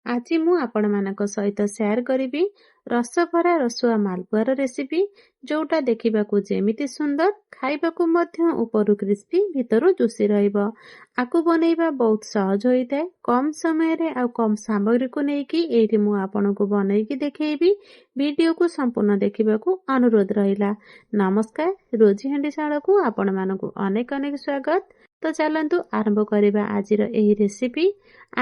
ଆଜି ମୁଁ ଆପଣମାନଙ୍କ ସହିତ ସେୟାର କରିବି ରସଭରା ରସୁଆ ମାଲପୁଆର ରେସିପି, ଯୋଉଟା ଦେଖିବାକୁ ଯେମିତି ସୁନ୍ଦର, ଖାଇବାକୁ ମଧ୍ୟ ଉପରୁ କ୍ରିସ୍ପି ଭିତରୁ ଜୁସି ରହିବ। ଆକୁ ବନେଇବା ବହୁତ ସହଜ ହୋଇଥାଏ। କମ୍ ସମୟରେ ଆଉ କମ୍ ସାମଗ୍ରୀକୁ ନେଇକି ଏଇଠି ମୁଁ ଆପଣଙ୍କୁ ବନେଇକି ଦେଖେଇବି। ଭିଡିଓକୁ ସମ୍ପୂର୍ଣ୍ଣ ଦେଖିବାକୁ ଅନୁରୋଧ ରହିଲା। ନମସ୍କାର, ରୋଜି ହାଣ୍ଡିଶାଳକୁ ଆପଣମାନଙ୍କୁ ଅନେକ ଅନେକ ସ୍ୱାଗତ। ତ ଚାଲନ୍ତୁ ଆରମ୍ଭ କରିବା ଆଜିର ଏହି ରେସିପି।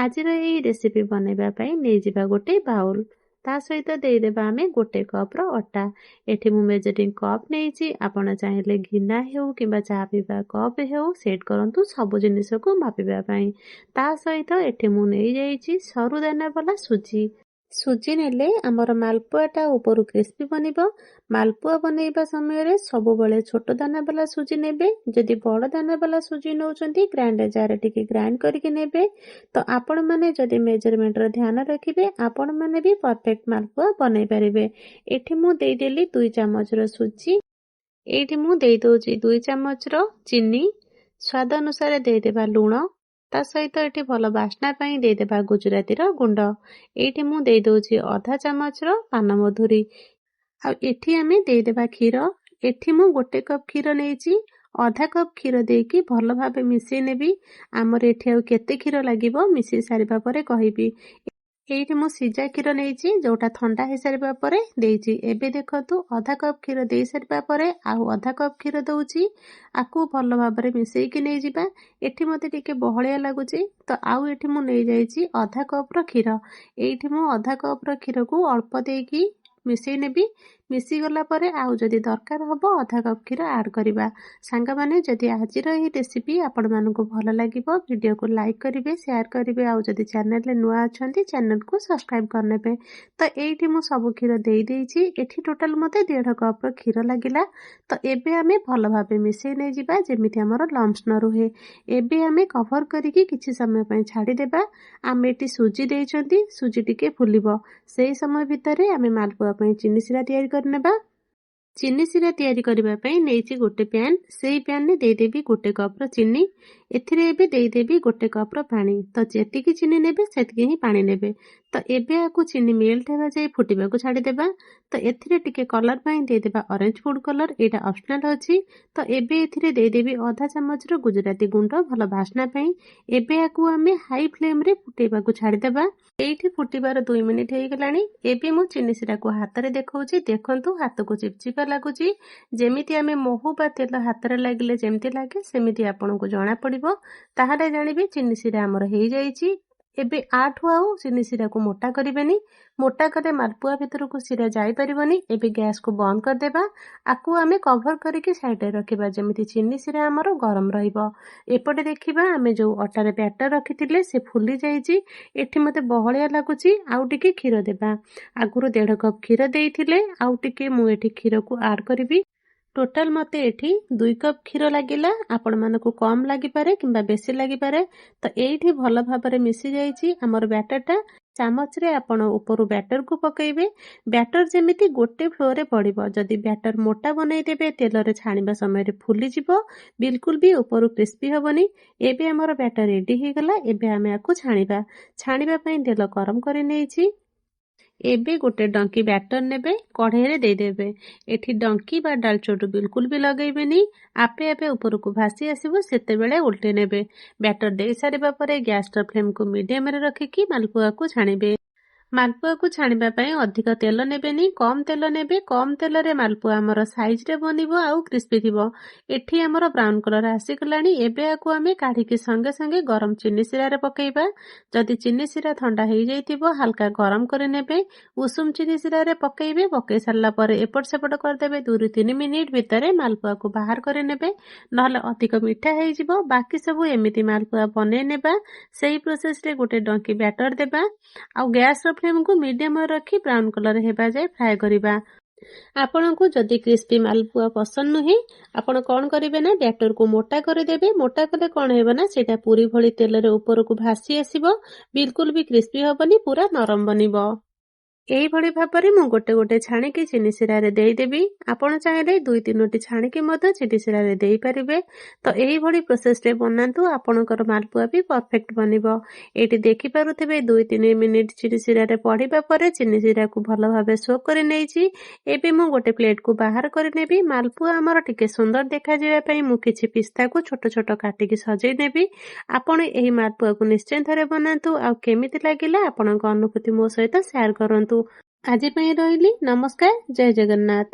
ଆଜିର ଏହି ରେସିପି ବନେଇବା ପାଇଁ ନେଇଯିବା ଗୋଟେ ବାଉଲ। ତା ସହିତ ଦେଇଦେବା ଆମେ ଗୋଟେ କପର ଅଟା। ଏଠି ମୁଁ ମେଜରିଂ କପ୍ ନେଇଛି। ଆପଣ ଚାହିଁଲେ ଗିନା ହେଉ କିମ୍ବା ଚା ପିଇବା କପ୍ ହେଉ ସେଟ୍ କରନ୍ତୁ ସବୁ ଜିନିଷକୁ ମାପିବା ପାଇଁ। ତା ସହିତ ଏଠି ମୁଁ ନେଇଯାଇଛି ସରୁ ଦାନା ବାଲା ସୁଜି। ସୁଜି ନେଲେ ଆମର ମାଲପୁଆଟା ଉପରୁ କ୍ରିସ୍ପି ବନିବ। ମାଲପୁଆ ବନେଇବା ସମୟରେ ସବୁବେଳେ ଛୋଟ ଦାନା ବାଲା ସୁଜି ନେବେ। ଯଦି ବଡ଼ ଦାନା ବାଲା ସୁଜି ନେଉଛନ୍ତି ଗ୍ରାଇଣ୍ଡର ଜାରରେ ଟିକେ ଗ୍ରାଇଣ୍ଡ କରିକି ନେବେ। ତ ଆପଣମାନେ ଯଦି ମେଜରମେଣ୍ଟର ଧ୍ୟାନ ରଖିବେ ଆପଣମାନେ ବି ପରଫେକ୍ଟ ମାଲପୁଆ ବନେଇ ପାରିବେ। ଏଠି ମୁଁ ଦେଇଦେଲି 2 ଚାମଚର ସୁଜି। ଏଇଠି ମୁଁ ଦେଇଦେଉଛି 2 ଚାମଚର ଚିନି। ସ୍ୱାଦ ଅନୁସାରେ ଦେଇଦେବା ଲୁଣ। ତା ସହିତ ଏଠି ଭଲ ବାସ୍ନା ପାଇଁ ଦେଇଦେବା ଗୁଜୁରାତିର ଗୁଣ୍ଡ। ଏଇଠି ମୁଁ ଦେଇଦେଉଛି ଅଧା ଚାମଚର ପାନମଧୁରୀ। ଆଉ ଏଠି ଆମେ ଦେଇଦେବା କ୍ଷୀର। ଏଠି ମୁଁ ଗୋଟେ କପ୍ କ୍ଷୀର ନେଇଛି। ଅଧା କପ୍ କ୍ଷୀର ଦେଇକି ଭଲ ଭାବେ ମିଶେଇ ନେବି। ଆମର ଏଠି ଆଉ କେତେ କ୍ଷୀର ଲାଗିବ ମିଶେଇ ସାରିବା ପରେ କହିବି। ଏଇଠି ମୁଁ ସିଝା କ୍ଷୀର ନେଇଛି, ଯୋଉଟା ଥଣ୍ଡା ହେଇସାରିବା ପରେ ଦେଇଛି। ଏବେ ଦେଖନ୍ତୁ ଅଧା କପ୍ କ୍ଷୀର ଦେଇ ସାରିବା ପରେ ଆଉ ଅଧା କପ୍ କ୍ଷୀର ଦଉଛି। ଆକୁ ଭଲ ଭାବରେ ମିଶେଇକି ନେଇଯିବା। ଏଠି ମୋତେ ଟିକେ ବହଳିଆ ଲାଗୁଛି, ତ ଆଉ ଏଠି ମୁଁ ନେଇଯାଇଛି ଅଧା କପ୍ର କ୍ଷୀର। ଏଇଠି ମୁଁ ଅଧା କପ୍ର କ୍ଷୀରକୁ ଅଳ୍ପ ଦେଇକି ମିଶେଇ ନେବି। ମିଶିଗଲା ପରେ ଆଉ ଯଦି ଦରକାର ହବ ଅଧା କପ୍ କ୍ଷୀର ଆଡ୍ କରିବା। ସାଙ୍ଗମାନେ, ଯଦି ଆଜିର ଏହି ରେସିପି ଆପଣମାନଙ୍କୁ ଭଲ ଲାଗିବ ଭିଡ଼ିଓକୁ ଲାଇକ୍ କରିବେ, ସେୟାର କରିବେ, ଆଉ ଯଦି ଚ୍ୟାନେଲରେ ନୂଆ ଅଛନ୍ତି ଚ୍ୟାନେଲକୁ ସବସ୍କ୍ରାଇବ୍ କରିନେବେ। ତ ଏଇଠି ମୁଁ ସବୁ କ୍ଷୀର ଦେଇ ଦେଇଛି। ଏଠି ଟୋଟାଲ ମୋତେ 1.5 କପ୍ର କ୍ଷୀର ଲାଗିଲା। ତ ଏବେ ଆମେ ଭଲ ଭାବେ ମିଶେଇ ନେଇଯିବା ଯେମିତି ଆମର ଲମ୍ପସ୍ ନ ରୁହେ। ଏବେ ଆମେ କଭର କରିକି କିଛି ସମୟ ପାଇଁ ଛାଡ଼ିଦେବା। ଆମେ ଏଠି ସୁଜି ଦେଇଛନ୍ତି, ସୁଜି ଟିକେ ଫୁଲିବ। ସେହି ସମୟ ଭିତରେ ଆମେ ମାଲପୁଆ ପାଇଁ ଚିନି ଶିରା ତିଆରି କରିନେବା। ଚିନି ଶିରା ତିଆରି କରିବା ପାଇଁ ନେଇଛି ଗୋଟେ ପ୍ୟାନ୍। ସେଇ ପ୍ୟାନ୍ରେ ଦେଇଦେବି ଗୋଟେ କପ୍ର ଚିନି। ଏଥିରେ ଏବେ ଦେଇଦେବି ଗୋଟେ କପ୍ର ପାଣି। ତ ଯେତିକି ଚିନି ନେବେ ସେତିକି ହିଁ ପାଣି ନେବେ। ତ ଏବେ ଆକୁ ଚିନି ମେଲ୍ଟ ହେବା ଯାଏ ଫୁଟିବାକୁ ଛାଡ଼ିଦେବା। ତ ଏଥିରେ ଟିକେ କଲର୍ ପାଇଁ ଦେଇଦେବା ଅରେଞ୍ଜ ଫୁଡ୍ କଲର୍, ଏଇଟା ଅପସନାଲ ଅଛି। ତ ଏବେ ଏଥିରେ ଦେଇଦେବି ଅଧା ଚାମଚର ଗୁଜୁରାତି ଗୁଣ୍ଡ ଭଲ ବାସ୍ନା ପାଇଁ। ଏବେ ଆକୁ ଆମେ ହାଇ ଫ୍ଲେମ୍ରେ ଫୁଟେଇବାକୁ ଛାଡ଼ିଦେବା। ଏଇଠି ଫୁଟିବାର 2 ମିନିଟ୍ ହେଇଗଲାଣି। ଏବେ ମୁଁ ଚିନି ଶିରାକୁ ହାତରେ ଦେଖଉଛି। ଦେଖନ୍ତୁ ହାତକୁ ଚିପଚିପା ଲାଗୁଛି। ଯେମିତି ଆମେ ମହୁ ବା ତେଲ ହାତରେ ଲାଗିଲେ ଯେମିତି ଲାଗେ ସେମିତି ଆପଣଙ୍କୁ ଜଣା ପଡ଼ିବ। ତାହେଲେ ଜାଣିବେ ଚିନି ଶିରା ଆମର ହେଇଯାଇଛି। ଏବେ ଆଠୁ ଆଉ ଚିନି ଶିରାକୁ ମୋଟା କରିବେନି। ମୋଟା କଲେ ମାଲପୁଆ ଭିତରକୁ ଶିରା ଯାଇପାରିବନି। ଏବେ ଗ୍ୟାସକୁ ବନ୍ଦ କରିଦେବା। ଆକୁ ଆମେ କଭର କରିକି ସାଇଡରେ ରଖିବା ଯେମିତି ଚିନି ଶିରା ଆମର ଗରମ ରହିବ। ଏପଟେ ଦେଖିବା ଆମେ ଯୋଉ ଅଟାରେ ବ୍ୟାଟର ରଖିଥିଲେ ସେ ଫୁଲି ଯାଇଛି। ଏଠି ମୋତେ ବହଳିଆ ଲାଗୁଛି। ଆଉ ଟିକେ କ୍ଷୀର ଦେବା। ଆଗରୁ 1.5 କପ୍ କ୍ଷୀର ଦେଇଥିଲେ, ଆଉ ଟିକେ ମୁଁ ଏଠି କ୍ଷୀରକୁ ଆଡ୍ କରିବି। ଟୋଟାଲ ମୋତେ ଏଠି 2 କପ୍ କ୍ଷୀର ଲାଗିଲା। ଆପଣମାନଙ୍କୁ କମ୍ ଲାଗିପାରେ କିମ୍ବା ବେଶୀ ଲାଗିପାରେ। ତ ଏଇଠି ଭଲ ଭାବରେ ମିଶି ଯାଇଛି ଆମର ବ୍ୟାଟରଟା। ଚାମଚରେ ଆପଣ ଉପରୁ ବ୍ୟାଟରକୁ ପକେଇବେ। ବ୍ୟାଟର ଯେମିତି ଗୋଟେ ଫ୍ଲୋରେ ପଡ଼ିବ। ଯଦି ବ୍ୟାଟର ମୋଟା ବନେଇଦେବେ ତେଲରେ ଛାଣିବା ସମୟରେ ଫୁଲିଯିବ, ବିଲକୁଲ ବି ଉପରୁ କ୍ରିସ୍ପି ହବନି। ଏବେ ଆମର ବ୍ୟାଟର ରେଡି ହେଇଗଲା। ଏବେ ଆମେ ଆକୁ ଛାଣିବା। ଛାଣିବା ପାଇଁ ତେଲ ଗରମ କରି ନେଇଛି। ଏବେ ଗୋଟେ ଡଙ୍କି ବ୍ୟାଟର ନେବେ, କଢ଼େଇରେ ଦେଇଦେବେ। ଏଠି ଡଙ୍କି ବା ଡାଲଚୋଟୁ ବିଲକୁଲ ବି ଲଗେଇବେନି। ଆପେ ଆପେ ଉପରକୁ ଭାସି ଆସିବ, ସେତେବେଳେ ଓଲଟେଇ ନେବେ। ବ୍ୟାଟର ଦେଇ ସାରିବା ପରେ ଗ୍ୟାସର ଫ୍ଲେମକୁ ମିଡିୟମରେ ରଖିକି ମାଲପୁଆକୁ ଛାଣିବେ। ମାଲପୁଆକୁ ଛାଣିବା ପାଇଁ ଅଧିକ ତେଲ ନେବେନି, କମ୍ ତେଲ ନେବେ। କମ୍ ତେଲରେ ମାଲପୁଆ ଆମର ସାଇଜରେ ବନିବ ଆଉ କ୍ରିସ୍ପି ଥିବ। ଏଠି ଆମର ବ୍ରାଉନ କଲର ଆସିଗଲାଣି। ଏବେ ଆକୁ ଆମେ କାଢ଼ିକି ସଙ୍ଗେ ସଙ୍ଗେ ଗରମ ଚିନି ଶିରାରେ ପକେଇବା। ଯଦି ଚିନି ଶିରା ଥଣ୍ଡା ହେଇଯାଇଥିବ ହାଲକା ଗରମ କରି ନେବେ। ଉଷୁମ ଚିନି ଶିରାରେ ପକେଇବେ। ପକେଇ ସାରିଲା ପରେ ଏପଟ ସେପଟ କରିଦେବେ। 2ରୁ 3 ମିନିଟ୍ ଭିତରେ ମାଲପୁଆକୁ ବାହାର କରି ନେବେ, ନହେଲେ ଅଧିକ ମିଠା ହେଇଯିବ। ବାକି ସବୁ ଏମିତି ମାଲପୁଆ ବନେଇ ନେବା। ସେଇ ପ୍ରୋସେସରେ ଗୋଟେ ଡଙ୍କି ବ୍ୟାଟର ଦେବା। ଆଉ ଗ୍ୟାସର ଫ୍ଲେମକୁ ମିଡିୟମରେ ରଖି ବ୍ରାଉନ କଲର ହେବା ଯାଏ ଫ୍ରାଏ କରିବା। ଆପଣଙ୍କୁ ଯଦି କ୍ରିସ୍ପି ମାଲପୁଆ ପସନ୍ଦ ନୁହେଁ, ଆପଣ କଣ କରିବେ ନା ବ୍ୟାଟରକୁ ମୋଟା କରିଦେବେ। ମୋଟା କଲେ କଣ ହେବ ନା ସେଇଟା ପୁରୀ ଭଳି ତେଲରେ ଉପରକୁ ଭାସି ଆସିବ। ବିଲକୁଲ ବି କ୍ରିସ୍ପି ହବନି, ପୁରା ନରମ ବନିବ। ଏଇଭଳି ଭାବରେ ମୁଁ ଗୋଟେ ଗୋଟେ ଛାଣିକି ଚିନି ଶିରାରେ ଦେଇଦେବି। ଆପଣ ଚାହିଁଲେ 2-3ଟି ଛାଣିକି ମଧ୍ୟ ଚିନି ଶିରାରେ ଦେଇପାରିବେ। ତ ଏଇଭଳି ପ୍ରୋସେସରେ ବନାନ୍ତୁ, ଆପଣଙ୍କର ମାଲପୁଆ ବି ପରଫେକ୍ଟ ବନିବ। ଏଇଠି ଦେଖିପାରୁଥିବେ 2-3 ମିନିଟ୍ ଚିନି ଶିରାରେ ପଡ଼ିବା ପରେ ଚିନି ଶିରାକୁ ଭଲ ଭାବେ ସୋକ୍ କରି ନେଇଛି। ଏବେ ମୁଁ ଗୋଟେ ପ୍ଲେଟକୁ ବାହାର କରିନେବି। ମାଲପୁଆ ଆମର ଟିକେ ସୁନ୍ଦର ଦେଖାଯିବା ପାଇଁ ମୁଁ କିଛି ପିସ୍ତାକୁ ଛୋଟ ଛୋଟ କାଟିକି ସଜେଇ ନେବି। ଆପଣ ଏହି ମାଲପୁଆକୁ ନିଶ୍ଚୟ ଥରେ ବନାନ୍ତୁ, ଆଉ କେମିତି ଲାଗିଲା ଆପଣଙ୍କ ଅନୁଭୂତି ମୋ ସହିତ ସେୟାର କରନ୍ତୁ। ଆଜି ପାଇଁ ରହିଲି, ନମସ୍କାର, ଜୟ ଜଗନ୍ନାଥ।